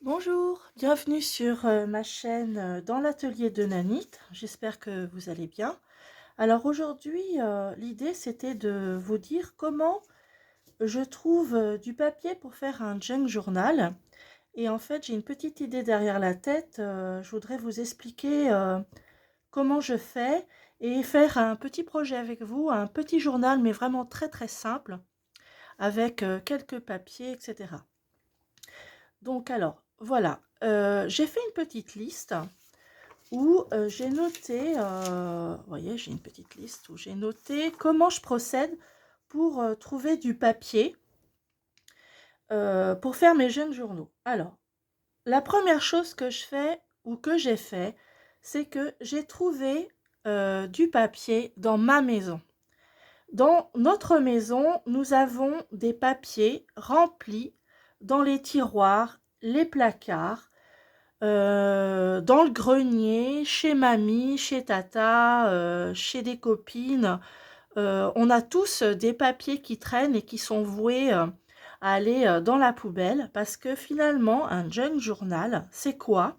Bonjour, bienvenue sur ma chaîne dans l'atelier de Nanit. J'espère que vous allez bien. Alors aujourd'hui, l'idée c'était de vous dire comment je trouve du papier pour faire un junk journal. Et en fait, j'ai une petite idée derrière la tête. Je voudrais vous expliquer comment je fais et faire un petit projet avec vous, un petit journal, mais vraiment très très simple, avec quelques papiers, etc. Donc alors, voilà, j'ai fait une petite liste où j'ai noté, vous voyez, j'ai une petite liste où j'ai noté comment je procède pour trouver du papier pour faire mes jeunes journaux. Alors, la première chose que je fais ou que j'ai fait, c'est que j'ai trouvé du papier dans ma maison. Dans notre maison, nous avons des papiers remplis dans les tiroirs, les placards, dans le grenier, chez mamie, chez tata, chez des copines. On a tous des papiers qui traînent et qui sont voués à aller dans la poubelle parce que finalement, un junk journal, c'est quoi?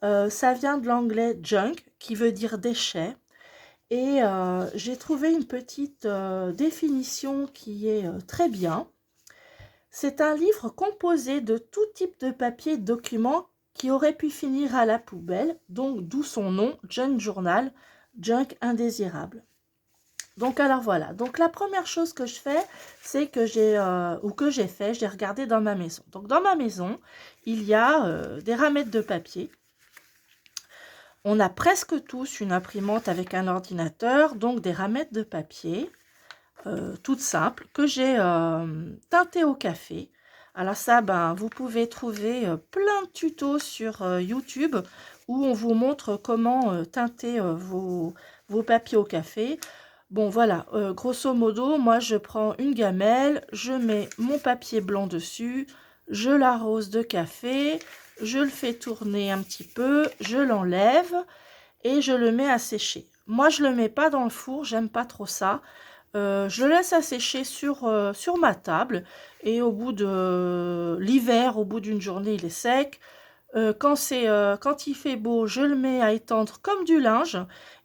Ça vient de l'anglais junk qui veut dire déchet. Et j'ai trouvé une petite définition qui est très bien. C'est un livre composé de tout type de papier et de documents qui auraient pu finir à la poubelle, donc d'où son nom, Junk Journal, Junk indésirable. Donc alors voilà, donc la première chose que je fais, c'est que j'ai fait, j'ai regardé dans ma maison. Donc dans ma maison, il y a des ramettes de papier. On a presque tous une imprimante avec un ordinateur, donc des ramettes de papier. Toute simple que j'ai teintée au café. Alors ça, ben, vous pouvez trouver plein de tutos sur YouTube où on vous montre comment teinter vos papiers au café. Bon voilà, grosso modo, moi je prends une gamelle, je mets mon papier blanc dessus, je l'arrose de café, je le fais tourner un petit peu, je l'enlève et je le mets à sécher. Moi je le mets pas dans le four, j'aime pas trop ça. Je le laisse assécher sur ma table et au bout de l'hiver, au bout d'une journée, il est sec. Quand il fait beau, je le mets à étendre comme du linge.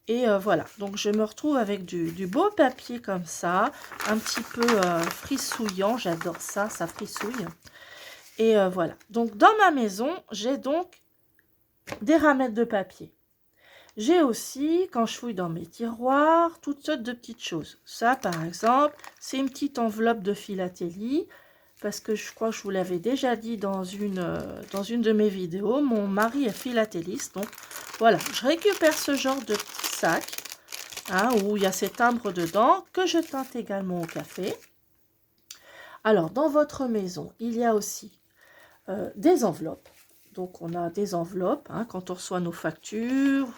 Et voilà, donc je me retrouve avec du beau papier comme ça, un petit peu frissouillant, j'adore ça, ça frissouille. Et voilà, donc dans ma maison, j'ai donc des ramettes de papier. J'ai aussi, quand je fouille dans mes tiroirs, toutes sortes de petites choses. Ça, par exemple, c'est une petite enveloppe de philatélie, parce que je crois que je vous l'avais déjà dit dans une de mes vidéos. Mon mari est philatéliste, donc voilà, je récupère ce genre de petit sac, hein, où il y a ces timbres dedans, que je teinte également au café. Alors, dans votre maison, il y a aussi des enveloppes. Donc, on a des enveloppes, hein, quand on reçoit nos factures,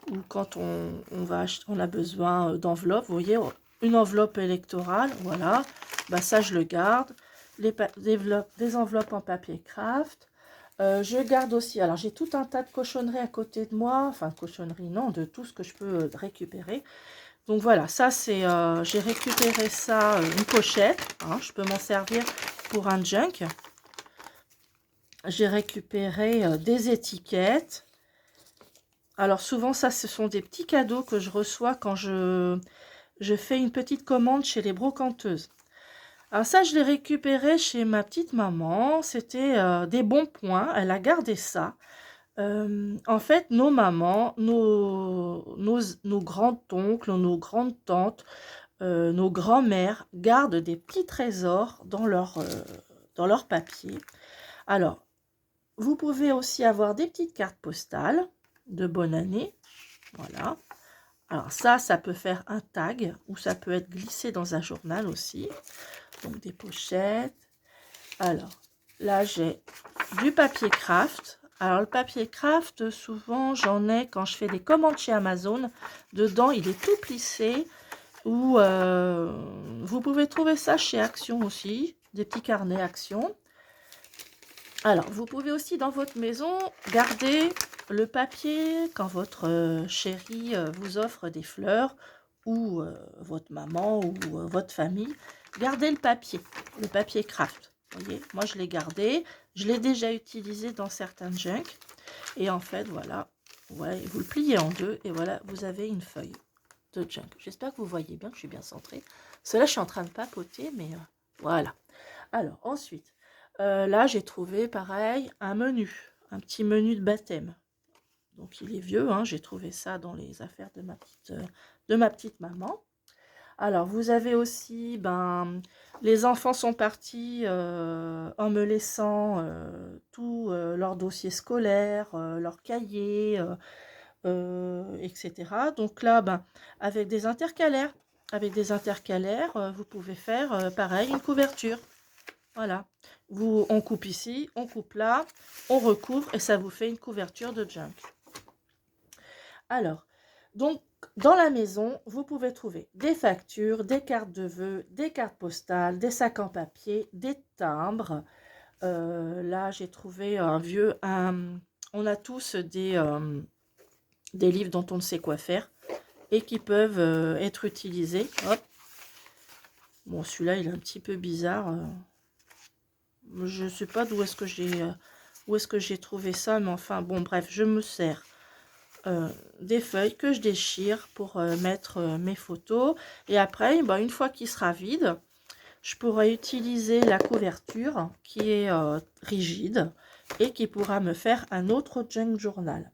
ou quand on a besoin d'enveloppes, vous voyez, une enveloppe électorale, voilà, bah ça je le garde, des enveloppes en papier craft. Je garde aussi, alors j'ai tout un tas de cochonneries à côté de moi, enfin cochonneries non, de tout ce que je peux récupérer. Donc voilà, ça c'est, j'ai récupéré ça, une pochette, hein, je peux m'en servir pour un junk. J'ai récupéré des étiquettes. Alors souvent, ça, ce sont des petits cadeaux que je reçois quand je fais une petite commande chez les brocanteuses. Alors ça, je l'ai récupéré chez ma petite maman. C'était des bons points. Elle a gardé ça. En fait, nos mamans, nos grands-oncles, nos grandes-tantes, nos grands-mères gardent des petits trésors dans leur papier. Alors, vous pouvez aussi avoir des petites cartes postales de bonne année. Voilà. Alors ça peut faire un tag ou ça peut être glissé dans un journal aussi. Donc des pochettes. Alors là, j'ai du papier craft. Alors le papier craft, souvent j'en ai quand je fais des commandes chez Amazon. Dedans, il est tout plissé. Ou vous pouvez trouver ça chez Action aussi. Des petits carnets Action. Alors, vous pouvez aussi dans votre maison garder le papier quand votre chéri vous offre des fleurs ou votre maman ou votre famille. Gardez le papier craft. Vous voyez, moi je l'ai gardé. Je l'ai déjà utilisé dans certains junk. Et en fait, voilà, ouais, vous le pliez en deux et voilà, vous avez une feuille de junk. J'espère que vous voyez bien, que je suis bien centrée. Cela, je suis en train de papoter, mais voilà. Alors, ensuite, là, j'ai trouvé, pareil, un petit menu de baptême. Donc, il est vieux, hein, j'ai trouvé ça dans les affaires de ma petite maman. Alors, vous avez aussi, les enfants sont partis en me laissant tout leur dossier scolaire, leur cahier, etc. Donc là, avec des intercalaires, vous pouvez faire pareil, une couverture. Voilà. On coupe ici, on coupe là, on recouvre et ça vous fait une couverture de junk. Alors, donc, dans la maison, vous pouvez trouver des factures, des cartes de vœux, des cartes postales, des sacs en papier, des timbres. Là, j'ai trouvé on a tous des livres dont on ne sait quoi faire et qui peuvent être utilisés. Hop. Bon, celui-là, il est un petit peu bizarre. Je ne sais pas d'où est-ce que j'ai trouvé ça, mais enfin, bon, bref, je me sers des feuilles que je déchire pour mettre mes photos. Et après, une fois qu'il sera vide, je pourrai utiliser la couverture qui est rigide et qui pourra me faire un autre junk journal.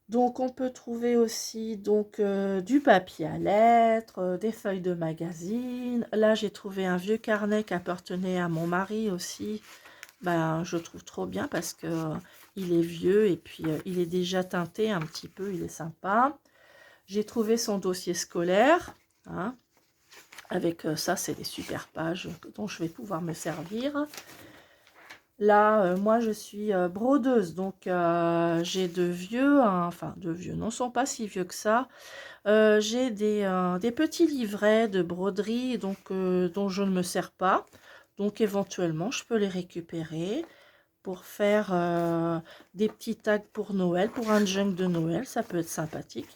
Donc, on peut trouver aussi du papier à lettres, des feuilles de magazine. Là, j'ai trouvé un vieux carnet qui appartenait à mon mari aussi. Je trouve trop bien parce que il est vieux et puis il est déjà teinté un petit peu, il est sympa. J'ai trouvé son dossier scolaire, hein, avec ça, c'est des super pages dont je vais pouvoir me servir. Là, moi, je suis brodeuse, donc j'ai de vieux, hein, enfin de vieux, non, sont pas si vieux que ça. J'ai des petits livrets de broderie dont je ne me sers pas. Donc éventuellement, je peux les récupérer pour faire des petits tags pour Noël, pour un junk de Noël, ça peut être sympathique.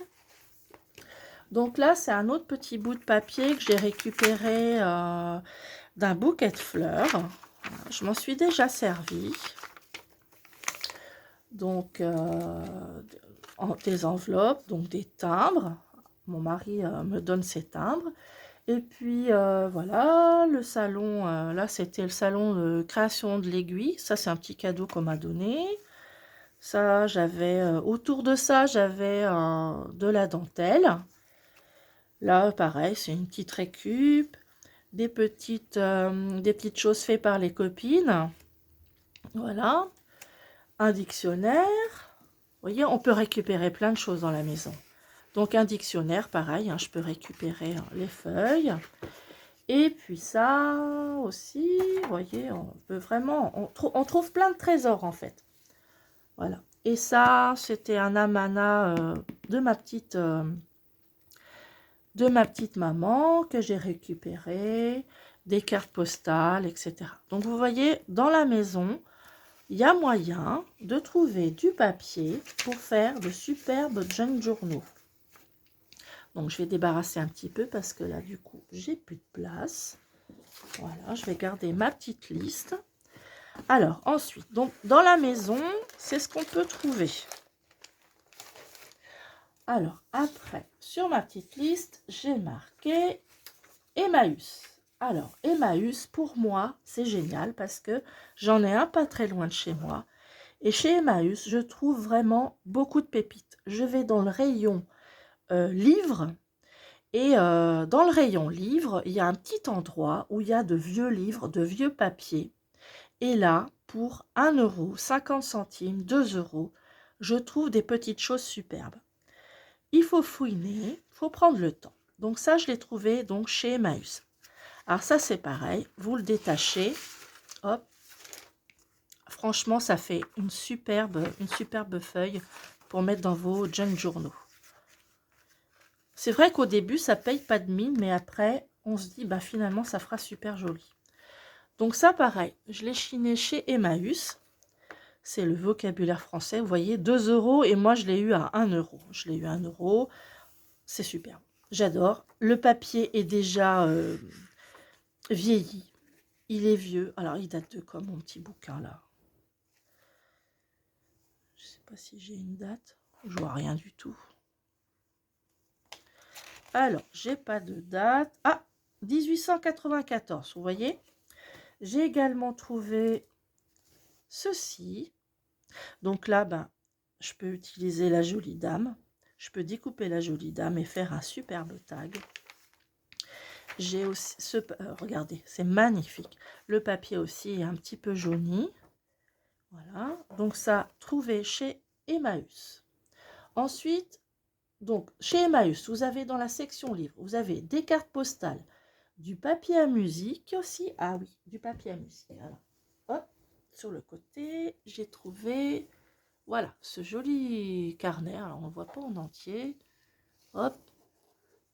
Donc là, c'est un autre petit bout de papier que j'ai récupéré d'un bouquet de fleurs. Je m'en suis déjà servi. Donc, des enveloppes, donc des timbres. Mon mari me donne ces timbres. Et puis, voilà, le salon, là, c'était le salon de création de l'aiguille. Ça, c'est un petit cadeau qu'on m'a donné. Ça, j'avais, autour de ça, j'avais de la dentelle. Là, pareil, c'est une petite récup. Des petites choses faites par les copines. Voilà. Un dictionnaire. Vous voyez, on peut récupérer plein de choses dans la maison. Donc, un dictionnaire, pareil, hein, je peux récupérer les feuilles. Et puis ça aussi, vous voyez, on peut vraiment... On trouve plein de trésors, en fait. Voilà. Et ça, c'était un amanat de ma petite maman que j'ai récupéré, des cartes postales, etc. Donc, vous voyez, dans la maison, il y a moyen de trouver du papier pour faire de superbes junk journaux. Donc, je vais débarrasser un petit peu parce que là, du coup, j'ai plus de place. Voilà, je vais garder ma petite liste. Alors, ensuite, donc, dans la maison, c'est ce qu'on peut trouver. Alors, après, sur ma petite liste, j'ai marqué Emmaüs. Alors, Emmaüs, pour moi, c'est génial parce que j'en ai un pas très loin de chez moi. Et chez Emmaüs, je trouve vraiment beaucoup de pépites. Je vais dans le rayon livres. Et dans le rayon livres, il y a un petit endroit où il y a de vieux livres, de vieux papiers. Et là, pour 1 euro, 50 centimes, 2 euros, je trouve des petites choses superbes. Il faut fouiner, il faut prendre le temps. Donc ça, je l'ai trouvé donc chez Emmaüs. Alors ça, c'est pareil, vous le détachez, hop. Franchement, ça fait une superbe feuille pour mettre dans vos junk journaux. C'est vrai qu'au début, ça paye pas de mine, mais après, on se dit, finalement, ça fera super joli. Donc ça, pareil, je l'ai chiné chez Emmaüs. C'est le vocabulaire français, vous voyez, 2 euros et moi, je l'ai eu à 1 euro. Je l'ai eu à 1 euro, c'est super. J'adore. Le papier est déjà vieilli. il est vieux. Alors, il date de quoi, mon petit bouquin, là? Je sais pas si j'ai une date. Je vois rien du tout. Alors, j'ai pas de date. Ah, 1894, vous voyez? J'ai également trouvé ceci. Donc là, ben, je peux utiliser la jolie dame. Je peux découper la jolie dame et faire un superbe tag. J'ai aussi ce... regardez, c'est magnifique. Le papier aussi est un petit peu jauni. Voilà. Donc ça, trouvé chez Emmaüs. Ensuite, donc chez Emmaüs, vous avez dans la section livre, vous avez des cartes postales, du papier à musique aussi. Ah oui, du papier à musique. Alors, hop, sur le côté, j'ai trouvé, voilà, ce joli carnet. Alors, on ne le voit pas en entier. Hop,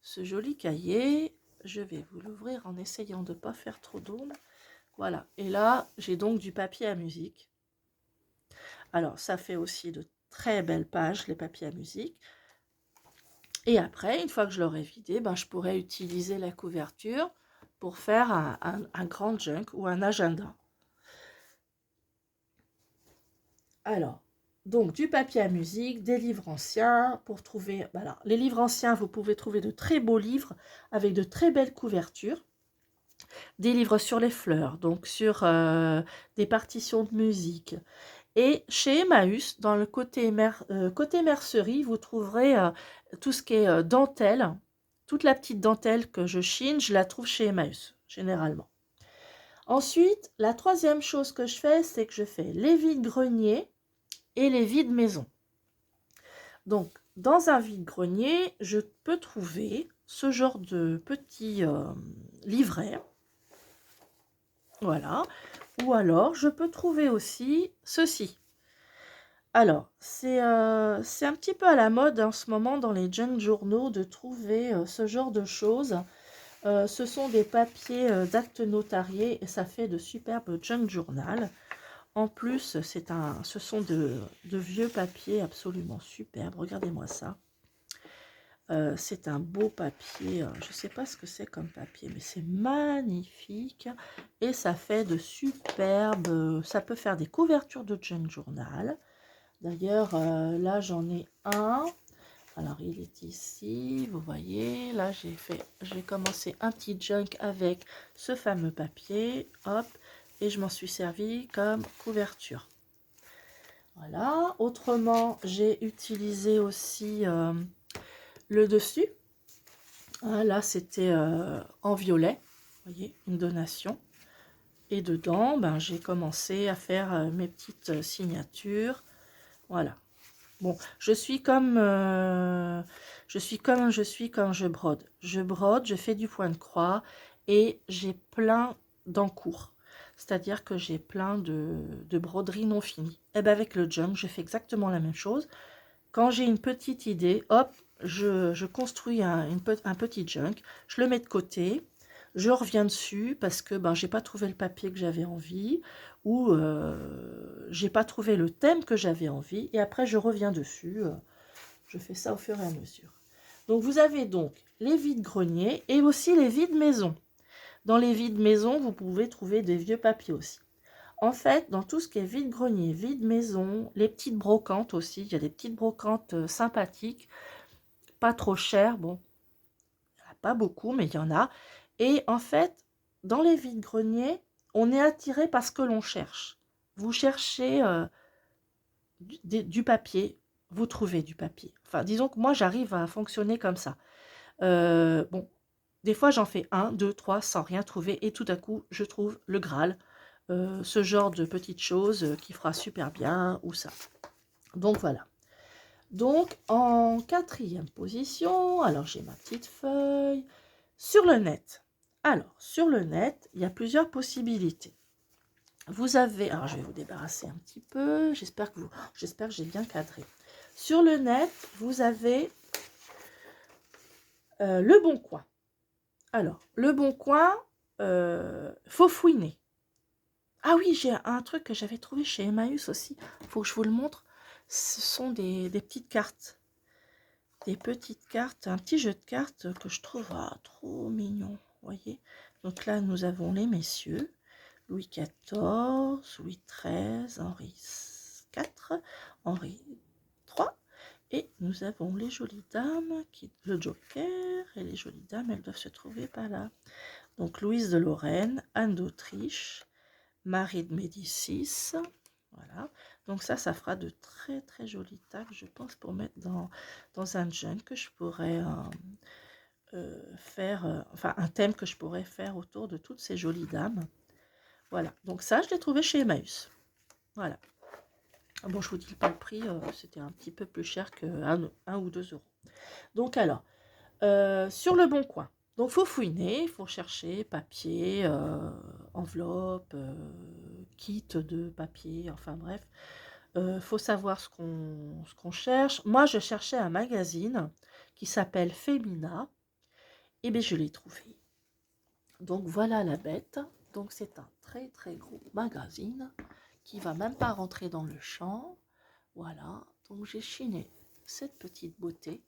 ce joli cahier. Je vais vous l'ouvrir en essayant de ne pas faire trop d'ombre. Voilà. Et là, j'ai donc du papier à musique. Alors, ça fait aussi de très belles pages, les papiers à musique. Et après, une fois que je l'aurai vidé, ben, je pourrais utiliser la couverture pour faire un grand junk ou un agenda. Alors, donc du papier à musique, des livres anciens pour trouver... Voilà, les livres anciens, vous pouvez trouver de très beaux livres avec de très belles couvertures. Des livres sur les fleurs, donc sur des partitions de musique. Et chez Emmaüs, dans le côté mercerie, vous trouverez tout ce qui est dentelle. Toute la petite dentelle que je chine, je la trouve chez Emmaüs, généralement. Ensuite, la troisième chose que je fais, c'est que je fais les vides-greniers et les vides-maisons. Donc, dans un vide-grenier, je peux trouver ce genre de petits livrets. Voilà. Ou alors, je peux trouver aussi ceci. Alors, c'est un petit peu à la mode en ce moment dans les junk journaux de trouver ce genre de choses. Ce sont des papiers d'actes notariés et ça fait de superbes junk journal. En plus, ce sont de vieux papiers absolument superbes. Regardez-moi ça. C'est un beau papier. Je ne sais pas ce que c'est comme papier, mais c'est magnifique. Et ça fait de superbes... ça peut faire des couvertures de junk journal. D'ailleurs, là, j'en ai un. Alors, il est ici, vous voyez. Là, j'ai commencé un petit junk avec ce fameux papier. Hop, et je m'en suis servi comme couverture. Voilà. Autrement, j'ai utilisé aussi le dessus. Ah, là, c'était en violet. Vous voyez, une donation. Et dedans, ben, j'ai commencé à faire mes petites signatures. Voilà. Bon, je suis comme je suis quand je brode. Je brode, je fais du point de croix et j'ai plein d'encours. C'est-à-dire que j'ai plein de broderies non finies. Et bien avec le junk, je fais exactement la même chose. Quand j'ai une petite idée, hop, je construis un petit junk, je le mets de côté, je reviens dessus parce que ben, j'ai pas trouvé le papier que j'avais envie ou j'ai pas trouvé le thème que j'avais envie et après je reviens dessus. Je fais ça au fur et à mesure. Donc vous avez donc les vides-greniers et aussi les vides-maisons. Dans les vides-maisons, vous pouvez trouver des vieux papiers aussi. En fait, dans tout ce qui est vide-grenier, vide-maison, les petites brocantes aussi, il y a des petites brocantes sympathiques, pas trop chères, bon, il n'y en a pas beaucoup, mais il y en a. Et en fait, dans les vides-greniers, on est attiré par ce que l'on cherche. Vous cherchez du papier, vous trouvez du papier. Enfin, disons que moi, j'arrive à fonctionner comme ça. Bon, des fois, j'en fais 1, 2, 3 sans rien trouver et tout à coup, je trouve le Graal. Ce genre de petites choses qui fera super bien ou ça. Donc voilà. Donc en quatrième position, alors j'ai ma petite feuille. Sur le net. Alors sur le net, il y a plusieurs possibilités. Vous avez, alors je vais vous débarrasser un petit peu, j'espère que j'ai bien cadré. Sur le net, vous avez Le Bon Coin. Alors, Le Bon Coin, faut fouiner. Ah oui, j'ai un truc que j'avais trouvé chez Emmaüs aussi. Il faut que je vous le montre. Ce sont des petites cartes. Des petites cartes, un petit jeu de cartes que je trouve trop mignon. Vous voyez. Donc là, nous avons les messieurs. Louis XIV, Louis XIII, Henri IV, Henri III. Et nous avons les jolies dames, le Joker, et les jolies dames, elles doivent se trouver par là. Donc Louise de Lorraine, Anne d'Autriche, Marie de Médicis, voilà. Donc ça fera de très très jolis tags, je pense, pour mettre dans un junk que je pourrais faire, enfin un thème que je pourrais faire autour de toutes ces jolies dames. Voilà, donc ça, je l'ai trouvé chez Emmaüs. Voilà. Bon, je vous dis pas le prix, c'était un petit peu plus cher que 1 ou 2 euros. Donc alors, sur le Bon Coin. Donc, il faut fouiner, il faut chercher papier, enveloppe, kit de papier, enfin bref. Il faut savoir ce qu'on cherche. Moi, je cherchais un magazine qui s'appelle Femina. Et bien, je l'ai trouvé. Donc, voilà la bête. Donc, c'est un très très gros magazine qui va même pas rentrer dans le champ. Voilà. Donc, j'ai chiné cette petite beauté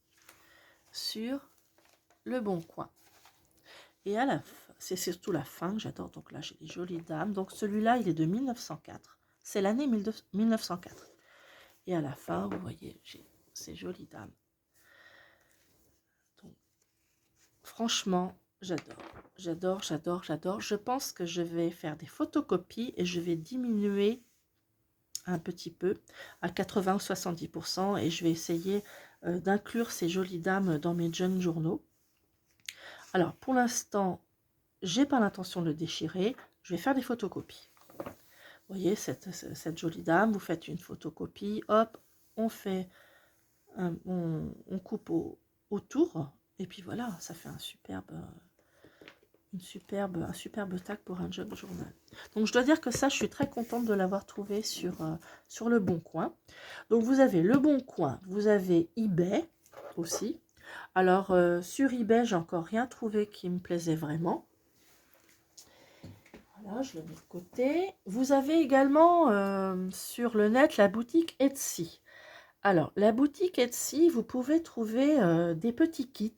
sur le Bon Coin. Et à la fin, c'est surtout la fin que j'adore. Donc là, j'ai des jolies dames. Donc celui-là, il est de 1904. C'est l'année 1904. Et à la fin, vous voyez, j'ai ces jolies dames. Donc, franchement, j'adore. J'adore, j'adore, j'adore. Je pense que je vais faire des photocopies et je vais diminuer un petit peu à 80 ou 70%. Et je vais essayer d'inclure ces jolies dames dans mes jeunes journaux. Alors, pour l'instant, j'ai pas l'intention de le déchirer. Je vais faire des photocopies. Vous voyez cette jolie dame, vous faites une photocopie, hop, on fait, on coupe autour, et puis voilà, ça fait un superbe tag pour un job journal. Donc je dois dire que ça, je suis très contente de l'avoir trouvé sur le Bon Coin. Donc vous avez le Bon Coin, vous avez eBay aussi. Alors sur eBay, j'ai encore rien trouvé qui me plaisait vraiment. Voilà, je le mets de côté. Vous avez également sur le net la boutique Etsy. Alors, la boutique Etsy, vous pouvez trouver des petits kits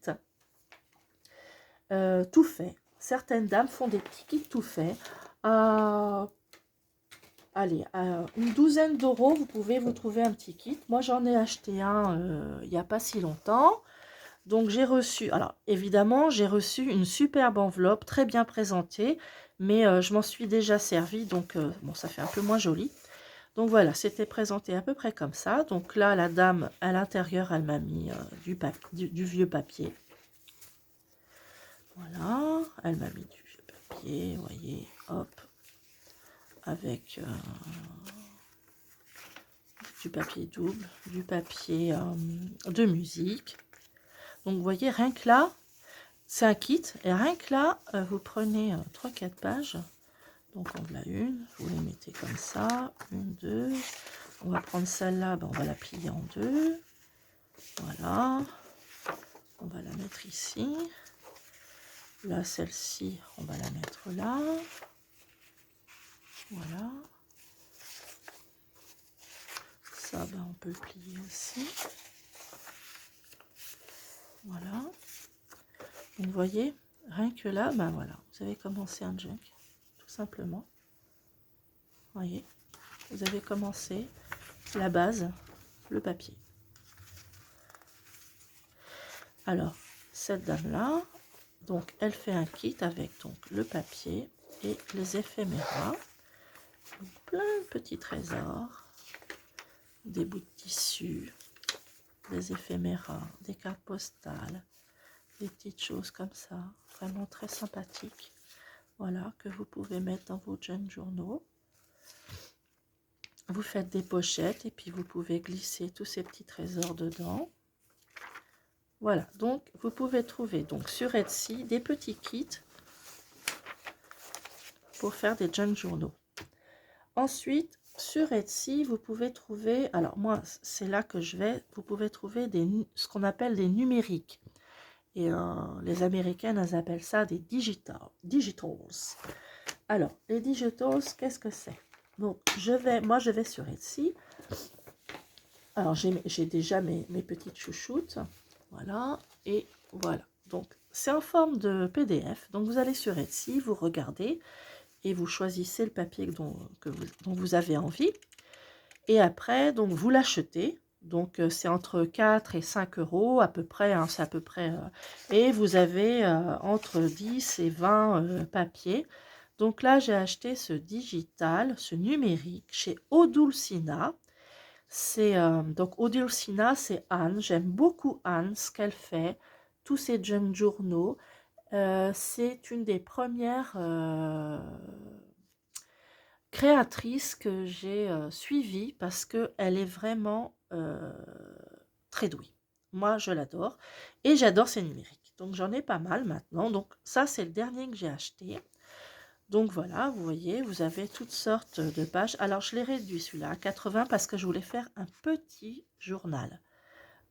tout faits. Certaines dames font des petits kits tout faits. Allez, à une douzaine d'euros, vous pouvez vous trouver un petit kit. Moi, j'en ai acheté un il n'y a pas si longtemps. Donc j'ai reçu, alors évidemment, j'ai reçu une superbe enveloppe, très bien présentée, mais je m'en suis déjà servi, donc bon, ça fait un peu moins joli. Donc voilà, c'était présenté à peu près comme ça. Donc là, la dame, à l'intérieur, elle m'a mis du vieux papier. Voilà, elle m'a mis du vieux papier, vous voyez, hop, avec du papier double, du papier de musique. Donc vous voyez, rien que là, c'est un kit, et rien que là, vous prenez 3-4 pages. Donc on l'a une, vous les mettez comme ça, une, deux. On va prendre celle-là, ben on va la plier en deux. Voilà. On va la mettre ici. Là, celle-ci, on va la mettre là. Voilà. Ça, ben, on peut le plier aussi. Voilà. Donc, vous voyez, rien que là, ben voilà, vous avez commencé un junk, tout simplement. Vous voyez, vous avez commencé la base, le papier. Alors, cette dame-là, donc, elle fait un kit avec donc le papier et les éphéméras. Plein de petits trésors, des bouts de tissu, des éphéméras, des cartes postales, des petites choses comme ça, vraiment très sympathiques. Voilà, que vous pouvez mettre dans vos jeunes journaux. Vous faites des pochettes et puis vous pouvez glisser tous ces petits trésors dedans. Voilà, donc vous pouvez trouver donc sur Etsy des petits kits pour faire des jeunes journaux. Ensuite, sur Etsy, vous pouvez trouver, alors moi, c'est là que je vais, vous pouvez trouver ce qu'on appelle des numériques. Et les Américaines, elles appellent ça des digitals. Alors, les digitals, qu'est-ce que c'est? Donc, moi, je vais sur Etsy. Alors, j'ai déjà mes petites chouchoutes. Voilà, et voilà. Donc, c'est en forme de PDF. Donc, vous allez sur Etsy, vous regardez. et vous choisissez le papier dont vous avez envie. Et après, donc vous l'achetez. Donc c'est entre 4 et 5 euros à peu près, hein, c'est à peu près. Et vous avez entre 10 et 20 papiers. Donc là, j'ai acheté ce digital, ce numérique chez Odulcina. Donc Odulcina, c'est Anne. J'aime beaucoup Anne, ce qu'elle fait, tous ses junk journaux. C'est une des premières créatrices que j'ai suivies parce qu'elle est vraiment très douée. Moi, je l'adore et j'adore ses numériques. Donc, j'en ai pas mal maintenant. Donc, ça, c'est le dernier que j'ai acheté. Donc, voilà, vous voyez, vous avez toutes sortes de pages. Alors, je l'ai réduit celui-là à 80 parce que je voulais faire un petit journal.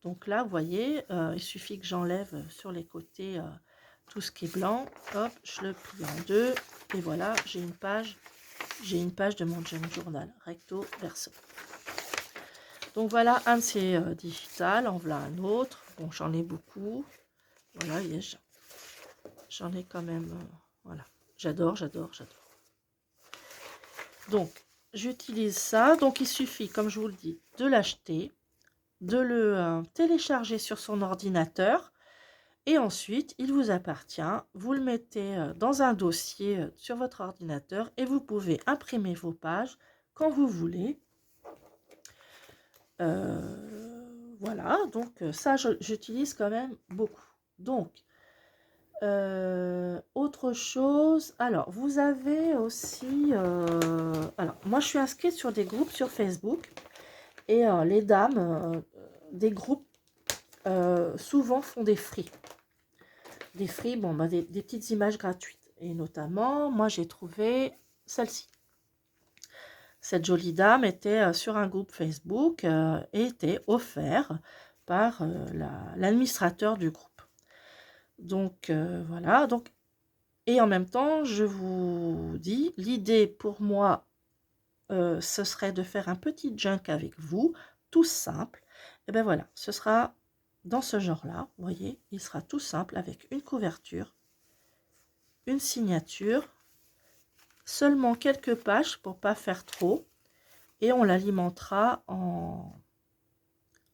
Donc là, vous voyez, il suffit que j'enlève sur les côtés tout ce qui est blanc. Hop, je le plie en deux. Et voilà, j'ai une page de mon junk journal, recto verso. Donc voilà, un c'est digital, en voilà un autre. Bon, j'en ai beaucoup. Voilà, j'en ai quand même. Voilà, j'adore. Donc, j'utilise ça. Donc, il suffit, comme je vous le dis, de l'acheter, de le télécharger sur son ordinateur. Et ensuite, il vous appartient. Vous le mettez dans un dossier sur votre ordinateur et vous pouvez imprimer vos pages quand vous voulez. Voilà, donc ça, j'utilise quand même beaucoup. Donc, autre chose, alors, vous avez aussi... alors, moi, je suis inscrite sur des groupes sur Facebook et les dames des groupes souvent font des free. Des free, bon, bah, des petites images gratuites. Et notamment, moi, j'ai trouvé celle-ci. Cette jolie dame était sur un groupe Facebook et était offerte par l'administrateur du groupe. Donc voilà, donc, et en même temps, je vous dis, l'idée pour moi, ce serait de faire un petit junk avec vous, tout simple. Et bien voilà, ce sera dans ce genre-là, vous voyez, il sera tout simple avec une couverture, une signature, seulement quelques pages pour pas faire trop. Et on l'alimentera en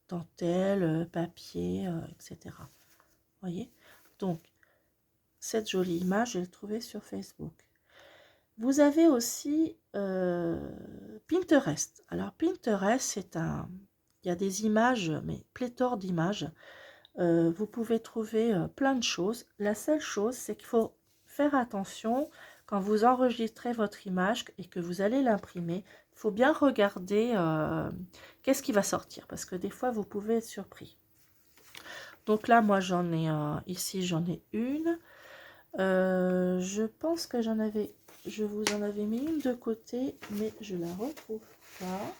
dentelle, papier, etc. Vous voyez? Donc, cette jolie image, je l'ai trouvée sur Facebook. Vous avez aussi Pinterest. Alors, Pinterest, c'est un... Il y a des images, mais pléthore d'images. Vous pouvez trouver plein de choses. La seule chose, c'est qu'il faut faire attention quand vous enregistrez votre image et que vous allez l'imprimer. Il faut bien regarder qu'est-ce qui va sortir parce que des fois, vous pouvez être surpris. Donc là, moi, j'en ai ici, j'en ai une. Je pense que je vous en avais mis une de côté, mais je la retrouve pas.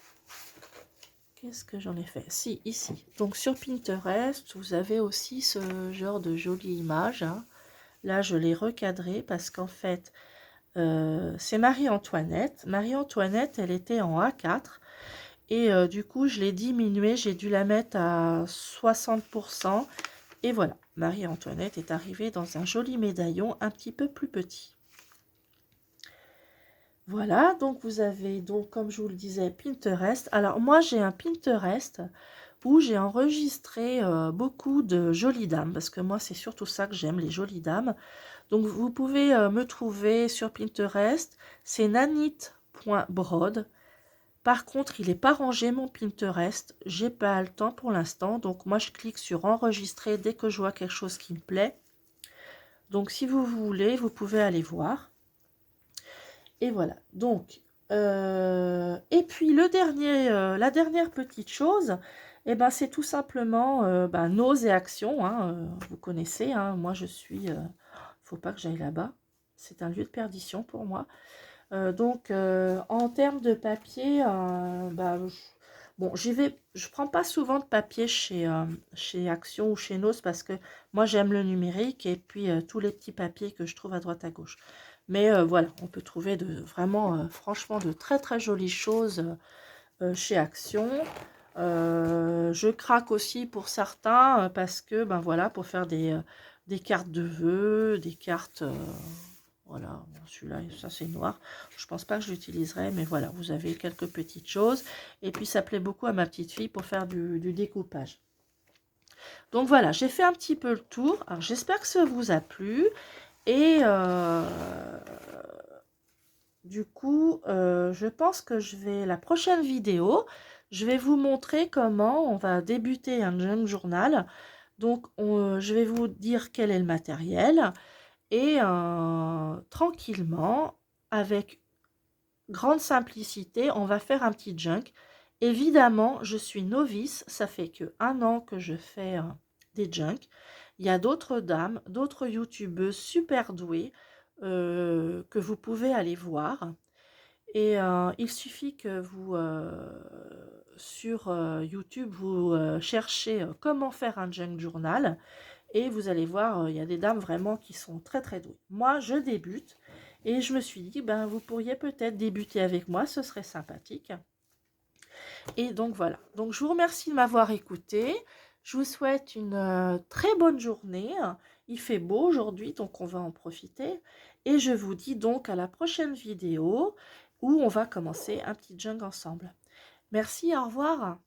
Qu'est-ce que j'en ai fait? Si, ici. Donc sur Pinterest, vous avez aussi ce genre de jolies images. Hein. Là, je l'ai recadré parce qu'en fait, c'est Marie-Antoinette. Marie-Antoinette, elle était en A4. Et du coup, je l'ai diminuée. J'ai dû la mettre à 60%. Et voilà, Marie-Antoinette est arrivée dans un joli médaillon un petit peu plus petit. Voilà, donc vous avez, donc comme je vous le disais, Pinterest. Alors moi, j'ai un Pinterest où j'ai enregistré beaucoup de jolies dames, parce que moi, c'est surtout ça que j'aime, les jolies dames. Donc vous pouvez me trouver sur Pinterest, c'est nanit.brod. Par contre, il n'est pas rangé mon Pinterest, j'ai pas le temps pour l'instant, donc moi je clique sur enregistrer dès que je vois quelque chose qui me plaît. Donc si vous voulez, vous pouvez aller voir. Et voilà, donc, et puis la dernière petite chose, eh ben, c'est tout simplement Nose et Action, hein, vous connaissez, hein, moi je suis, faut pas que j'aille là-bas, c'est un lieu de perdition pour moi. Donc, en termes de papier, bon, je prends pas souvent de papier chez Action ou chez Nose parce que moi j'aime le numérique et puis tous les petits papiers que je trouve à droite à gauche. Mais voilà, on peut trouver vraiment, franchement, de très très jolies choses chez Action. Je craque aussi pour certains parce que, ben voilà, pour faire des cartes de vœux, des cartes, Voilà, bon, celui-là, ça c'est noir. Je pense pas que je l'utiliserai, mais voilà, vous avez quelques petites choses. Et puis ça plaît beaucoup à ma petite fille pour faire du découpage. Donc voilà, j'ai fait un petit peu le tour. Alors j'espère que ça vous a plu. Et du coup, je pense que la prochaine vidéo, je vais vous montrer comment on va débuter un junk journal. Donc, je vais vous dire quel est le matériel et tranquillement, avec grande simplicité, on va faire un petit junk. Évidemment, je suis novice, ça fait que 1 an que je fais des junks. Il y a d'autres dames, d'autres youtubeuses super douées que vous pouvez aller voir. Et il suffit que vous, sur YouTube, vous cherchez comment faire un junk journal et vous allez voir, il y a des dames vraiment qui sont très très douées. Moi, je débute et je me suis dit, ben, vous pourriez peut-être débuter avec moi, ce serait sympathique. Et donc voilà. Donc je vous remercie de m'avoir écouté. Je vous souhaite une très bonne journée. Il fait beau aujourd'hui, donc on va en profiter. Et je vous dis donc à la prochaine vidéo où on va commencer un petit junk ensemble. Merci, au revoir.